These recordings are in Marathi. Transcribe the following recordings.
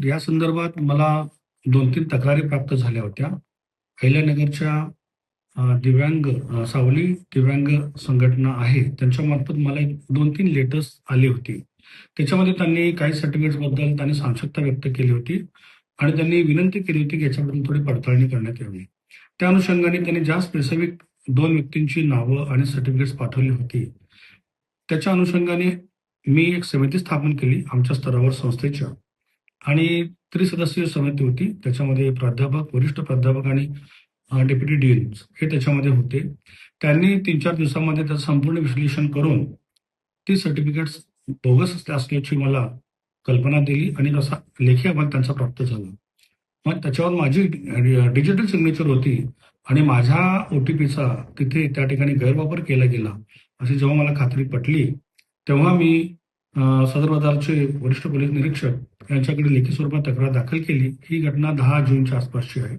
तर या संदर्भात मला 2-3 तक्रारी प्राप्त झाल्या होत्या. अहिल्यानगरच्या दिव्यांग सावली दिव्यांग संघटना आहे, त्यांच्यामार्फत मला एक 2-3 लेटर्स आली होती. त्याच्यामध्ये त्यांनी काही सर्टिफिकेट्सबद्दल त्यांनी साशंकता व्यक्त केली होती आणि त्यांनी विनंती केली होती की याच्याबद्दल थोडी पडताळणी करण्यात यावी. त्या अनुषंगाने त्यांनी ज्या स्पेसिफिक 2 व्यक्तींची नावं आणि सर्टिफिकेट्स पाठवली होती, त्याच्या अनुषंगाने मी एक समिती स्थापन केली आमच्या स्तरावर संस्थेच्या आणि त्रिसदस्यीय समिती होती. त्याच्यामध्ये प्राध्यापक, वरिष्ठ प्राध्यापक आणि डेप्युटी डीन्स हे त्याच्यामध्ये होते. त्यांनी 3-4 दिवसामध्ये त्याचं संपूर्ण विश्लेषण करून ती सर्टिफिकेट्स बोगस असल्याची मला कल्पना दिली आणि तसा लेखी अहवाल त्यांचा प्राप्त झाला. मग त्याच्यावर माझी डिजिटल सिग्नेचर होती आणि माझ्या ओ-टी-पीचा तिथे त्या ठिकाणी गैरवापर केला गेला, अशी जेव्हा मला खात्री पटली, तेव्हा मी सदर बाजारचे वरिष्ठ पोलीस निरीक्षक यांच्याकडे लेखी स्वरूपात तक्रार दाखल केली. ही घटना 10 जूनच्या आसपासची आहे.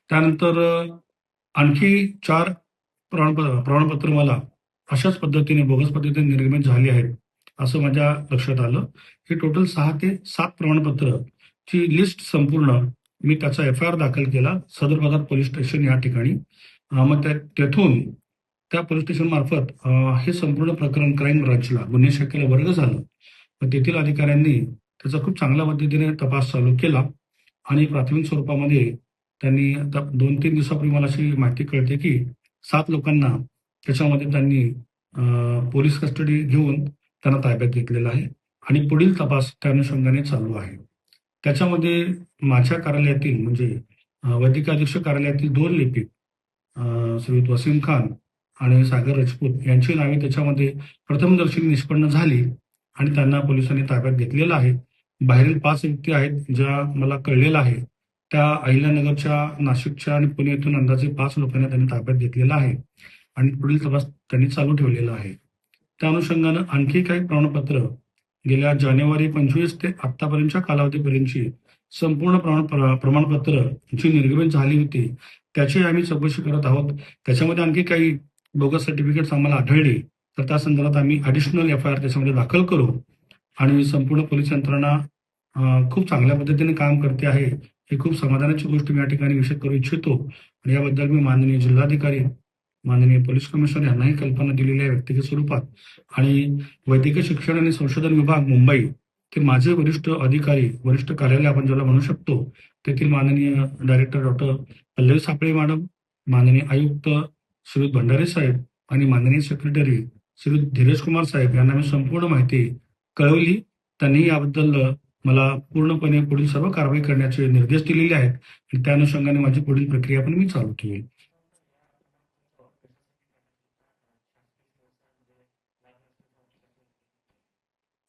त्यानंतर आणखी 4 प्रमाणपत्र मला अशाच पद्धतीने बोगस पद्धतीने निर्गमित झाली आहेत, असं माझ्या लक्षात आलं. ही टोटल 6 ते 7 प्रमाणपत्रची लिस्ट संपूर्ण मी त्याचा एफ-आय-आर दाखल केला सदर बाजार पोलीस स्टेशन या ठिकाणी. मग तेथून त्या पोलीस स्टेशन मार्फत हे संपूर्ण प्रकरण क्राईम ब्रांचला गुन्हे शाखेला वर्ग झालं. मग तेथील अधिकाऱ्यांनी त्याचा खूप चांगल्या पद्धतीने तपास चालू केला आणि प्राथमिक स्वरूपामध्ये त्यांनी आता 2-3 दिवसापूर्वी मला अशी माहिती कळते की 7 लोकांना त्याच्यामध्ये त्यांनी पोलीस कस्टडी घेऊन त्यांना ताब्यात घेतलेलं आहे आणि पुढील तपास त्या अनुषंगाने चालू आहे. त्याच्यामध्ये माझ्या कार्यालयातील म्हणजे वैद्यकीय अधीक्षक कार्यालयातील 2 लिपिक श्रीयुत वसीम खान आणि सागर राजपूत यांची नावे त्याच्यामध्ये प्रथमदर्शनी निष्पन्न झाली आणि त्यांना पोलिसांनी ताब्यात घेतलेलं आहे. बाहेरील 5 व्यक्ती आहेत ज्या मला कळलेलं आहे, त्या अहिल्यानगरच्या, नाशिकच्या आणि पुणे येथून अंदाजे 5 लोकांना त्यांनी ताब्यात घेतलेला आहे आणि पुढील तपास त्यांनी चालू ठेवलेला आहे. त्या अनुषंगानं आणखी काही प्रमाणपत्र गेल्या जानेवारी 25 ते आतापर्यंतच्या कालावधीपर्यंतची संपूर्ण प्रमाणपत्र जी निर्गमित झाली होती त्याची आम्ही चौकशी करत आहोत. त्याच्यामध्ये आणखी काही बोगस सर्टिफिकेट्स आम्हाला आढळले तर त्या संदर्भात आम्ही ॲडिशनल एफ-आय-आर त्याच्यामध्ये दाखल करू आणि संपूर्ण पोलीस यंत्रणा खूप चांगल्या पद्धतीने काम करते आहे. ही खूप समाधानाची गोष्ट मी या ठिकाणी विषय करू इच्छितो आणि याबद्दल मी माननीय जिल्हाधिकारी, माननीय पोलीस कमिशनर यांनाही कल्पना दिलेली आहे व्यक्तिगत स्वरूपात आणि वैद्यकीय शिक्षण आणि संशोधन विभाग मुंबई ते माझे वरिष्ठ अधिकारी, वरिष्ठ कार्यालय आपण ज्याला म्हणू शकतो, तेथील माननीय डायरेक्टर डॉक्टर पल्लवी सापळे मॅडम, माननीय आयुक्त श्रीयुत भंडारे साहेब आणि माननीय सेक्रेटरी श्रीयुत धीरज कुमार साहेब यांना मी संपूर्ण माहिती कळवली. त्यांनी याबद्दल मला पूर्णपणे पुढील सर्व कारवाई करण्याचे निर्देश दिलेले आहेत आणि त्या अनुषंगाने माझी पुढील प्रक्रिया पण मी चालू केली.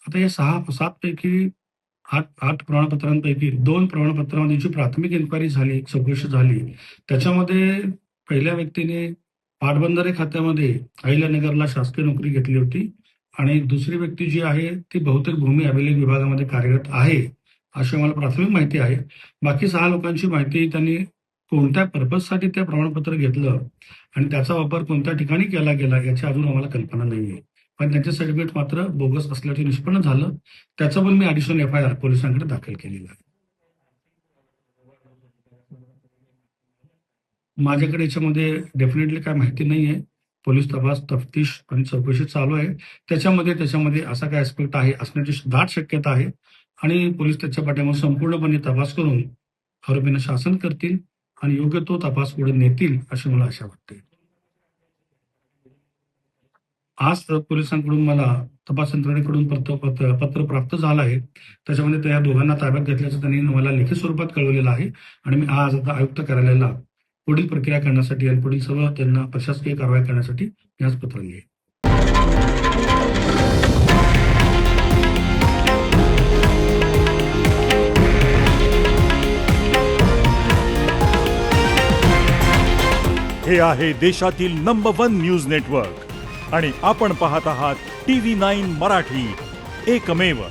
आता या 6-7 पैकी 8 प्रमाणपत्रांपैकी 2 प्रमाणपत्रांमध्ये जी प्राथमिक इन्क्वायरी झाली, चौकशी झाली, त्याच्यामध्ये पहिल्या व्यक्तीने पाटबंधारे खात्यामध्ये अहिल्यानगरला शासकीय नोकरी घेतली होती आणि दुसरी व्यक्ती जी आहे ती बहुतेक भूमी अभिलेख विभागामध्ये कार्यरत आहे, अशी मला प्राथमिक माहिती आहे. बाकी 6 लोकांची माहिती त्यांनी कोणत्या पर्पजसाठी ते प्रमाणपत्र घेतलं आणि त्याचा वापर कोणत्या ठिकाणी केला गेला याची अजून आम्हाला कल्पना नाहीये. पण त्यांचे सर्टिफिकेट मात्र बोगस असल्याचे निष्पन्न झालं. त्याचं पण मी ॲडिशनल एफ-आय-आर पोलिसांकडे दाखल केलेला आहे. माझ्याकडे याच्यामध्ये डेफिनेटली काय माहिती नाहीये. पोलीस तपास, तफ्तीश आणि चौकशी चालू आहे. त्याच्यामध्ये असा काय ऍस्पेक्ट आहे असण्याची दाट शक्यता आहे आणि पोलीस त्याच्या पाठीमागे संपूर्णपणे तपास करून आरोपींना शासन करतील आणि योग्य तो तपास पुढे नेतील अशी मला आशा वाटते. आज पोलिसांकडून मला तपास यंत्रणेकडून पत्र प्राप्त झालं आहे. त्याच्यामध्ये त्या दोघांना ताब्यात घेतल्याचं त्यांनी मला लेखी स्वरूपात कळवलेलं आहे आणि मी आज आता आयुक्त कार्यालयाला पुढील प्रक्रिया करण्यासाठी आणि पुढील सर्व त्यांना प्रशासकीय कारवाई करण्यासाठी मी आज पत्र लिहिले. हे आहे देशातील नंबर 1 न्यूज नेटवर्क आणि आपण पाहत आहात TV9 मराठी, एकमेव.